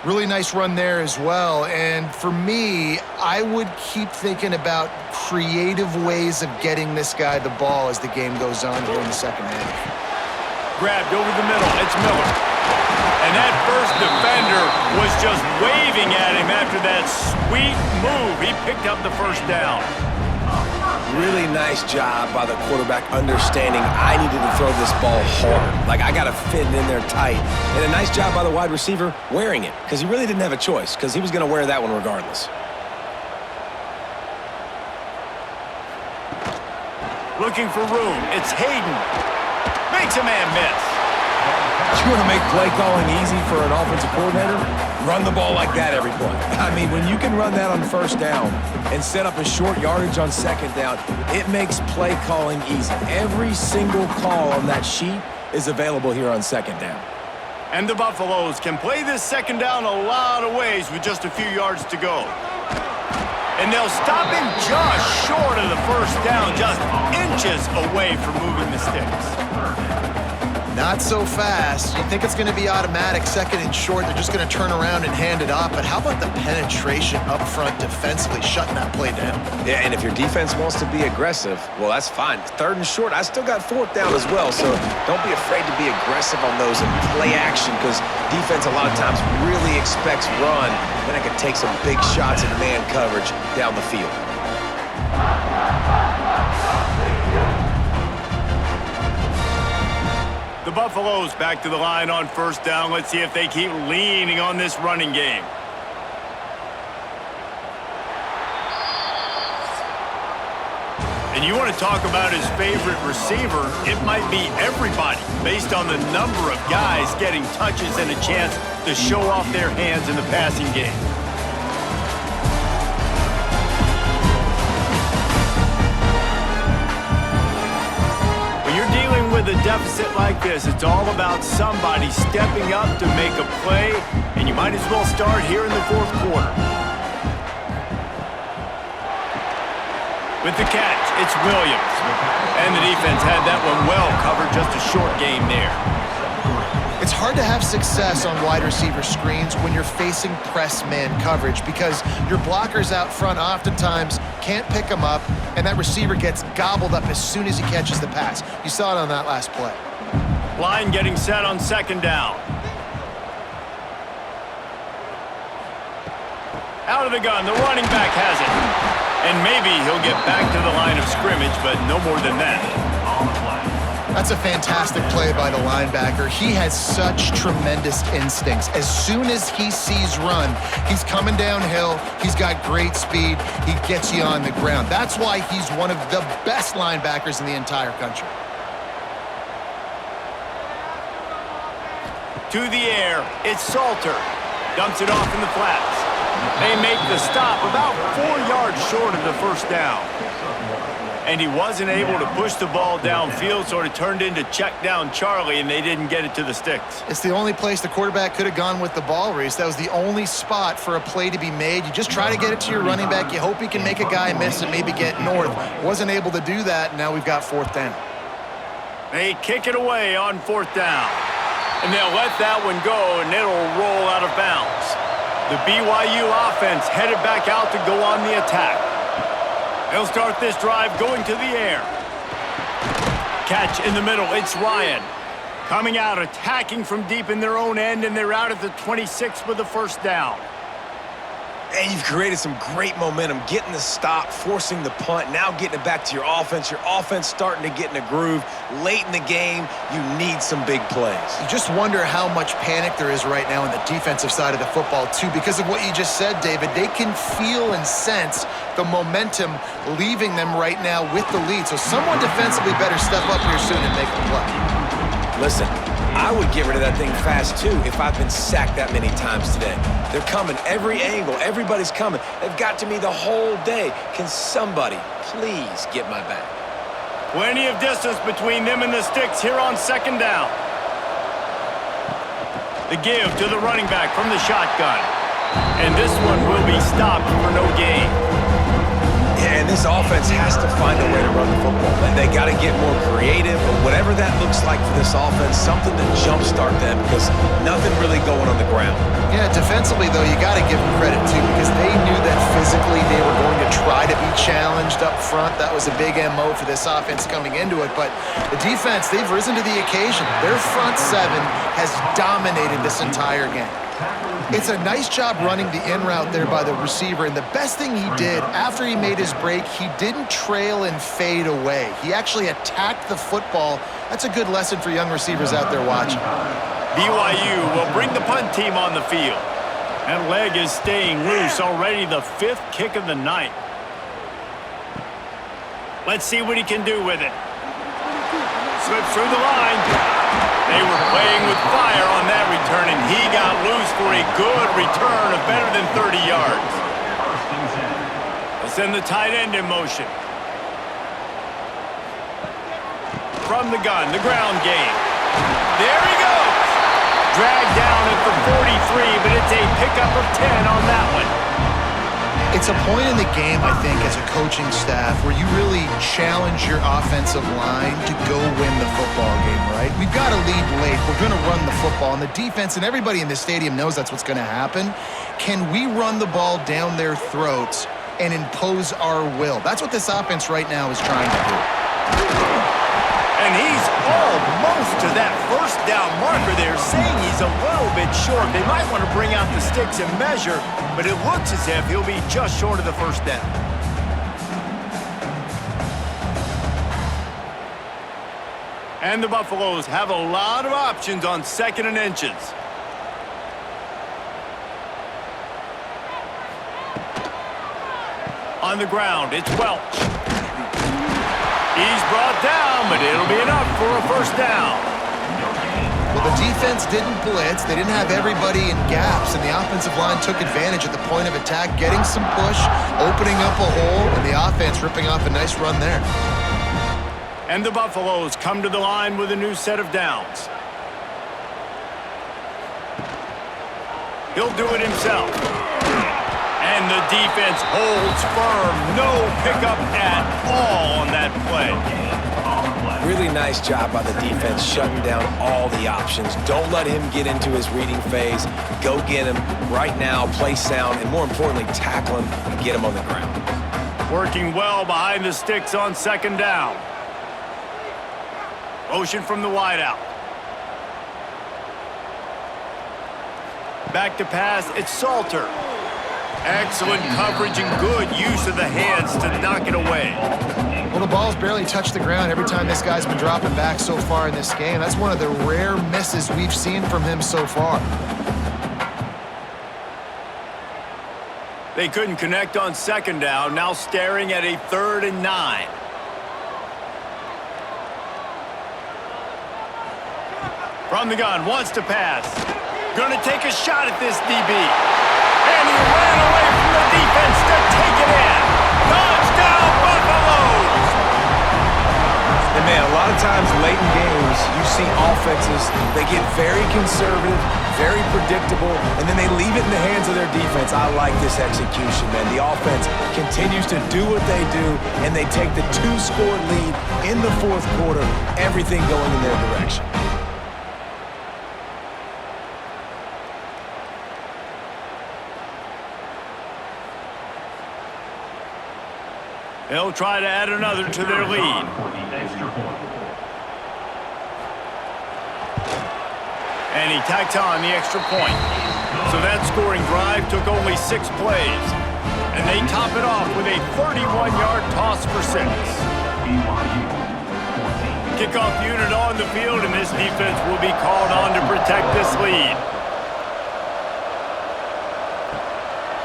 Really nice run there as well. And for me, I would keep thinking about creative ways of getting this guy the ball as the game goes on here in the 2nd half. Grabbed over the middle. It's Miller. And that first defender was just waving at him after that sweet move. He picked up the 1st down. Really nice job by the quarterback understanding I needed to throw this ball hard. Like, I got to fit it in there tight. And a nice job by the wide receiver wearing it, because he really didn't have a choice, because he was going to wear that one regardless. Looking for room. It's Hayden. Makes a man miss. You want to make play calling easy for an offensive coordinator? Run the ball like that every play. I mean, when you can run that on 1st down and set up a short yardage on 2nd down, it makes play calling easy. Every single call on that sheet is available here on 2nd down. And the Buffaloes can play this 2nd down a lot of ways with just a few yards to go. And they'll stop him just short of the 1st down just inches away from moving the sticks. Not so fast. You think it's going to be automatic, second and short. They're just going to turn around and hand it off. But how about the penetration up front defensively, shutting that play down? Yeah, and if your defense wants to be aggressive, well, that's fine. Third and short, I still got fourth down as well. So don't be afraid to be aggressive on those and play action, because defense a lot of times really expects run. Then I can take some big shots in man coverage down the field. The Buffaloes back to the line on first down. Let's see if they keep leaning on this running game. And you want to talk about his favorite receiver, it might be everybody, based on the number of guys getting touches and a chance to show off their hands in the passing game. With a deficit like this, it's all about somebody stepping up to make a play, and you might as well start here in the fourth quarter. With the catch, it's Williams. And the defense had that one well covered, just a short game there. It's hard to have success on wide receiver screens when you're facing press man coverage, because your blockers out front oftentimes can't pick them up, and that receiver gets gobbled up as soon as he catches the pass. You saw it on that last play. Line getting set on second down. Out of the gun, the running back has it. And maybe he'll get back to the line of scrimmage, but no more than that. That's a fantastic play by the linebacker. He has such tremendous instincts. As soon as he sees run, he's coming downhill. He's got great speed. He gets you on the ground. That's why he's one of the best linebackers in the entire country. To the air, it's Salter. Dumps it off in the flats. They make the stop about 4 yards short of the first down. And he wasn't able to push the ball downfield, so it turned into check down Charlie, and they didn't get it to the sticks. It's the only place the quarterback could have gone with the ball, Reese. That was the only spot for a play to be made. You just try to get it to your running back. You hope he can make a guy miss and maybe get north. Wasn't able to do that, and now we've got fourth down. They kick it away on fourth down. And they'll let that one go, and it'll roll out of bounds. The BYU offense headed back out to go on the attack. They'll start this drive going to the air. Catch in the middle, it's Ryan. Coming out, attacking from deep in their own end, and they're out at the 26 with the first down. And you've created some great momentum, getting the stop, forcing the punt, now getting it back to your offense. Your offense starting to get in a groove. Late in the game, you need some big plays. You just wonder how much panic there is right now on the defensive side of the football, too, because of what you just said, David. They can feel and sense the momentum leaving them right now with the lead. So someone defensively better step up here soon and make a play. Listen, I would get rid of that thing fast, too, if I've been sacked that many times today. They're coming every angle. Everybody's coming. They've got to me the whole day. Can somebody please get my back? Plenty of distance between them and the sticks here on second down. The give to the running back from the shotgun. And this one will be stopped for no gain. Yeah, and this offense has to find a way to run the football. They got to get more creative, but whatever that looks like for this offense, something to jumpstart them, because nothing really going on the ground. Yeah, defensively, though, you got to give them credit, too, because they knew that physically they were going to try to be challenged up front. That was a big MO for this offense coming into it. But the defense, they've risen to the occasion. Their front seven has dominated this entire game. It's a nice job running the in route there by the receiver, and the best thing he did after he made his break, he didn't trail and fade away. He actually attacked the football. That's a good lesson for young receivers out there watching. BYU will bring the punt team on the field. That leg is staying loose, already the 5th kick of the night. Let's see what he can do with it. Slips through the line. They were playing with fire on that return, and he got loose for a good return of better than 30 yards. They'll send the tight end in motion. From the gun, the ground game. There he goes. Dragged down at the 43, but it's a pickup of 10 on that one. It's a point in the game, I think, as a coaching staff where you really challenge your offensive line to go win the football game, right? We've got to lead late. We're going to run the football. And the defense and everybody in the stadium knows that's what's going to happen. Can we run the ball down their throats and impose our will? That's what this offense right now is trying to do. And he's almost to that first down marker there, saying he's a little bit short. They might want to bring out the sticks and measure, but it looks as if he'll be just short of the first down. And the Buffaloes have a lot of options on 2nd and inches. On the ground, it's Welch. He's brought down, but it'll be enough for a first down. Well, the defense didn't blitz. They didn't have everybody in gaps, and the offensive line took advantage at the point of attack, getting some push, opening up a hole, and the offense ripping off a nice run there. And the Buffaloes come to the line with a new set of downs. He'll do it himself. And the defense holds firm. No pickup at all on that play. Really nice job by the defense shutting down all the options. Don't let him get into his reading phase. Go get him right now, play sound, and more importantly, tackle him and get him on the ground. Working well behind the sticks on 2nd down. Motion from the wideout. Back to pass, it's Salter. Excellent coverage and good use of the hands to knock it away. Well, the ball's barely touched the ground every time this guy's been dropping back so far in this game. That's one of the rare misses we've seen from him so far. They couldn't connect on 2nd down, now staring at a 3rd and 9. From the gun, wants to pass. Gonna take a shot at this DB. And he ran away from the defense to take it in. Touchdown, Buffaloes! And man, a lot of times late in games, you see offenses, they get very conservative, very predictable, and then they leave it in the hands of their defense. I like this execution, man. The offense continues to do what they do, and they take the 2-score lead in the 4th quarter, everything going in their direction. They'll try to add another to their lead. And he tacked on the extra point. So that scoring drive took only 6 plays. And they top it off with a 31-yard toss for 6. Kickoff unit on the field, and this defense will be called on to protect this lead.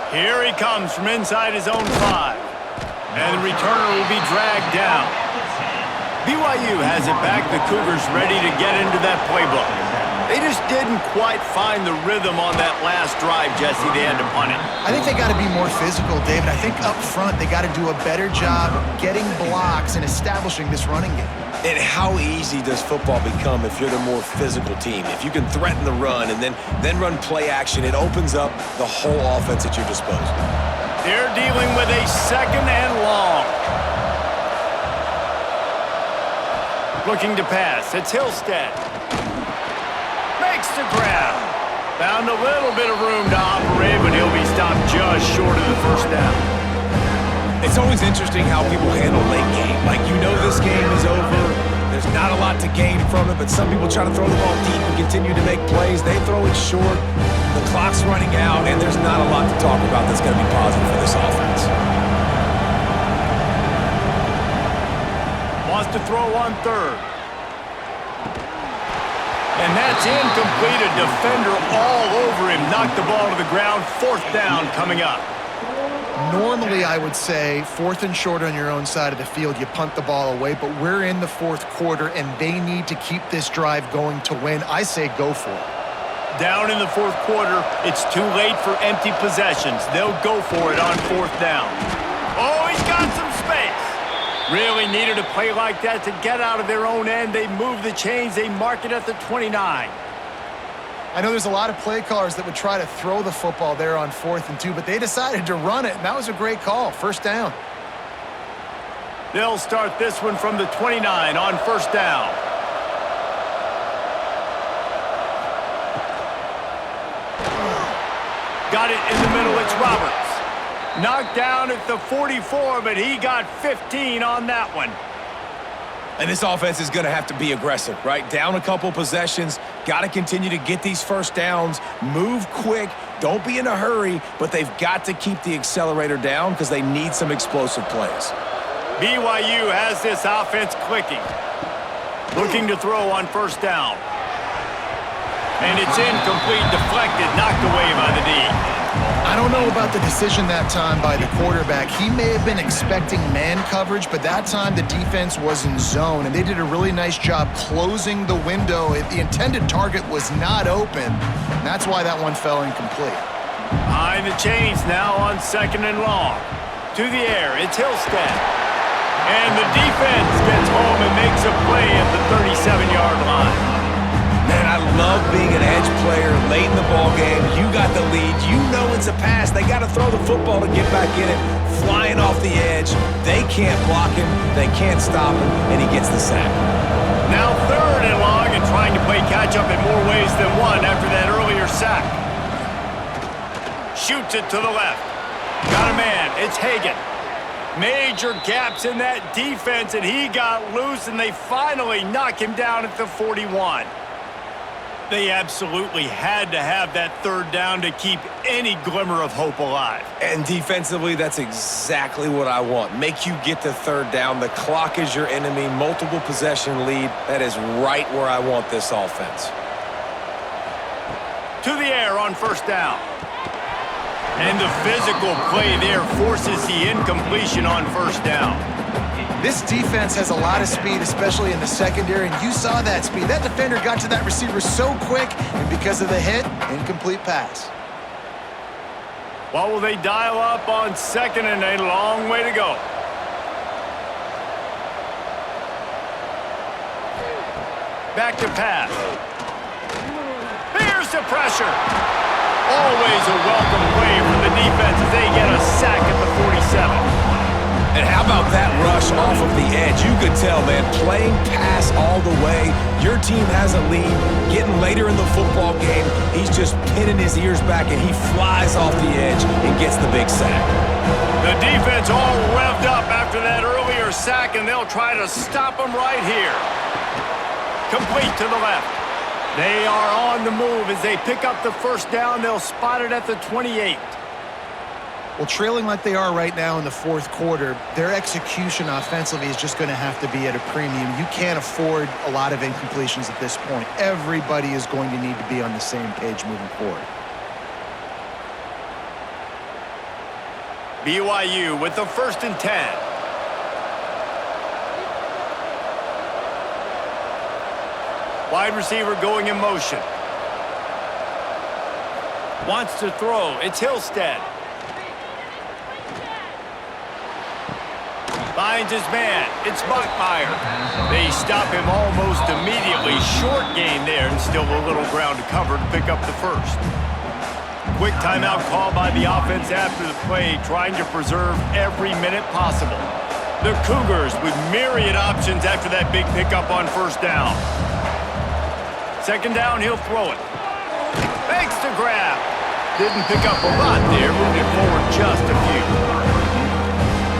Here he comes from inside his own 5. And the returner will be dragged down. BYU has it back. The Cougars ready to get into that playbook. They just didn't quite find the rhythm on that last drive, Jesse. They had to punt it. I think they got to be more physical, David. I think up front they got to do a better job getting blocks and establishing this running game. And how easy does football become if you're the more physical team? If you can threaten the run and then run play action, it opens up the whole offense at your disposal. They're dealing with a 2nd and long. Looking to pass. It's Hillstead. Makes the grab. Found a little bit of room to operate, but he'll be stopped just short of the first down. It's always interesting how people handle late game. Like, you know this game is over. There's not a lot to gain from it, but some people try to throw the ball deep and continue to make plays. They throw it short. The clock's running out, and there's not a lot to talk about that's going to be positive for this offense. Wants to throw on 3rd. And that's incomplete. A defender all over him. Knocked the ball to the ground. 4th down coming up. Normally, I would say 4th and short on your own side of the field, you punt the ball away, but we're in the 4th quarter, and they need to keep this drive going to win. I say go for it. Down in the 4th quarter, it's too late for empty possessions. They'll go for it on 4th down. Oh, he's got some space. Really needed a play like that to get out of their own end. They move the chains. They mark it at the 29. I know there's a lot of play callers that would try to throw the football there on 4th and 2, but they decided to run it, and that was a great call. 1st down. They'll start this one from the 29 on first down. Got it in the middle, it's Roberts. Knocked down at the 44, but he got 15 on that one. And this offense is going to have to be aggressive, right? Down a couple possessions, got to continue to get these first downs, move quick, don't be in a hurry, but they've got to keep the accelerator down because they need some explosive plays. BYU has this offense clicking. Looking to throw on first down. And it's incomplete, deflected, knocked away by the D. I don't know about the decision that time by the quarterback. He may have been expecting man coverage, but that time the defense was in zone, and they did a really nice job closing the window. The intended target was not open, and that's why that one fell incomplete. Behind the chains now on second and long. To the air, it's Hillstead. And the defense gets home and makes a play at the 37-yard line. Man, I love being an edge player late in the ball game. You got the lead. You know it's a pass. They got to throw the football to get back in it. Flying off the edge. They can't block him. They can't stop him. And he gets the sack. Now third and long and trying to play catch-up in more ways than one after that earlier sack. Shoots it to the left. Got a man. It's Hagan. Major gaps in that defense, and he got loose, and they finally knock him down at the 41. They absolutely had to have that third down to keep any glimmer of hope alive. And defensively, that's exactly what I want. Make you get to third down. The clock is your enemy. Multiple possession lead. That is right where I want this offense. To the air on first down. And the physical play there forces the incompletion on first down. This defense has a lot of speed, especially in the secondary, and you saw that speed. That defender got to that receiver so quick, and because of the hit, incomplete pass. What will they dial up on second and a long way to go? Back to pass. Here's the pressure. Always a welcome play for the defense as they get a sack at the 47. And how about that rush off of the edge? You could tell, man, playing pass all the way. Your team has a lead. Getting later in the football game, he's just pinning his ears back, and he flies off the edge and gets the big sack. The defense all revved up after that earlier sack, and they'll try to stop him right here. Complete to the left. They are on the move as they pick up the first down. They'll spot it at the 28. Well, trailing like they are right now in the fourth quarter, their execution offensively is just going to have to be at a premium. You can't afford a lot of incompletions at this point. Everybody is going to need to be on the same page moving forward. BYU with the 1st and 10. Wide receiver going in motion. Wants to throw. It's Hillstead. Finds his man. It's Bachmeier. They stop him almost immediately. Short gain there, and still a little ground to cover to pick up the first. Quick timeout call by the offense after the play, trying to preserve every minute possible. The Cougars with myriad options after that big pickup on first down. Second down, he'll throw it. Makes the grab. Didn't pick up a lot there, moving it forward just a few.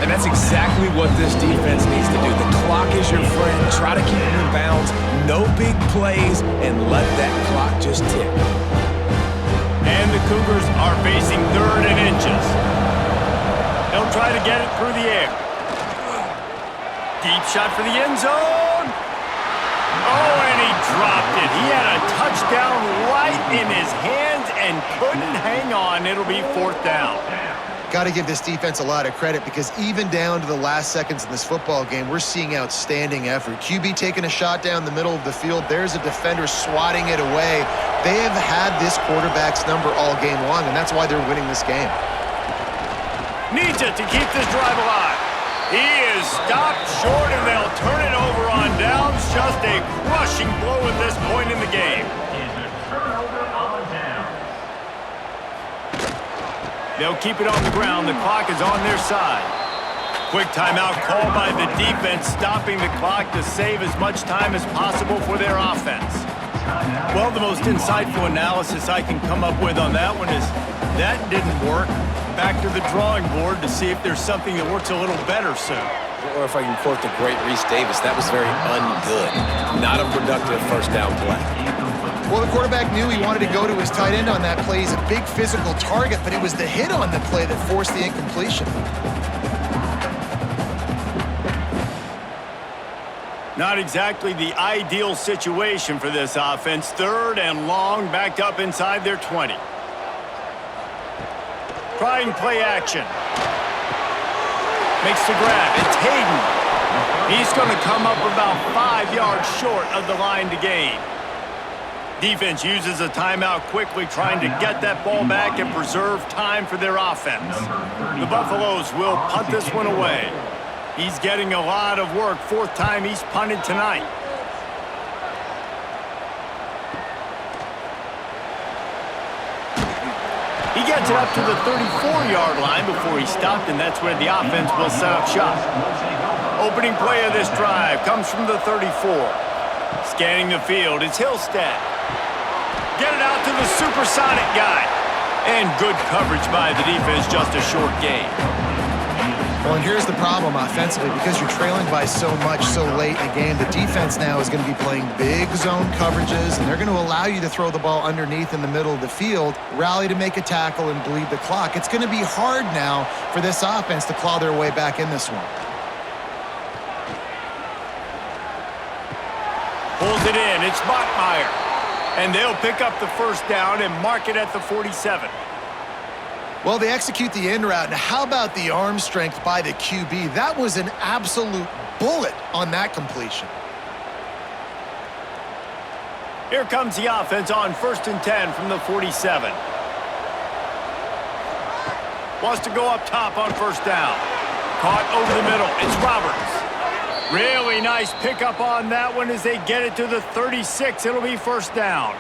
And that's exactly what this defense needs to do. The clock is your friend. Try to keep him in bounds. No big plays, and let that clock just tick. And the Cougars are facing 3rd and inches. They'll try to get it through the air. Deep shot for the end zone. Oh, and he dropped it. He had a touchdown right in his hands and couldn't hang on. It'll be 4th down. Got to give this defense a lot of credit because even down to the last seconds in this football game, we're seeing outstanding effort. QB taking a shot down the middle of the field. There's a defender swatting it away. They have had this quarterback's number all game long, and that's why they're winning this game. Needs it to keep this drive alive. He is stopped short, and they'll turn it over on downs. Just a crushing blow at this point in the game. They'll keep it on the ground. The clock is on their side. Quick timeout called by the defense, stopping the clock to save as much time as possible for their offense. Well, the most insightful analysis I can come up with on that one is that didn't work. Back to the drawing board to see if there's something that works a little better soon. Or if I can quote the great Reese Davis, that was very ungood. Not a productive first down play. Well, the quarterback knew he wanted to go to his tight end on that play. He's a big physical target, but it was the hit on the play that forced the incompletion. Not exactly the ideal situation for this offense. 3rd and long, backed up inside their 20. Trying play action. Makes the grab. It's Hayden. He's going to come up about 5 yards short of the line to gain. Defense uses a timeout quickly, trying to get that ball back and preserve time for their offense. The Buffaloes will punt this one away. He's getting a lot of work. 4th time he's punted tonight. He gets it up to the 34-yard line before he stopped, and that's where the offense will set up shop. Opening play of this drive comes from the 34. Scanning the field, it's Hillstead. Get it out to the supersonic guy. And good coverage by the defense, just a short gain. Well, and here's the problem offensively. Because you're trailing by so much so late in the game, the defense now is going to be playing big zone coverages, and they're going to allow you to throw the ball underneath in the middle of the field, rally to make a tackle, and bleed the clock. It's going to be hard now for this offense to claw their way back in this one. Pulls it in. It's Bachmeier. And they'll pick up the first down and mark it at the 47. Well, they execute the in route. Now, how about the arm strength by the QB? That was an absolute bullet on that completion. Here comes the offense on 1st and 10 from the 47. Wants to go up top on 1st down. Caught over the middle. It's Roberts. Really nice pickup on that one as they get it to the 36. It'll be 1st down.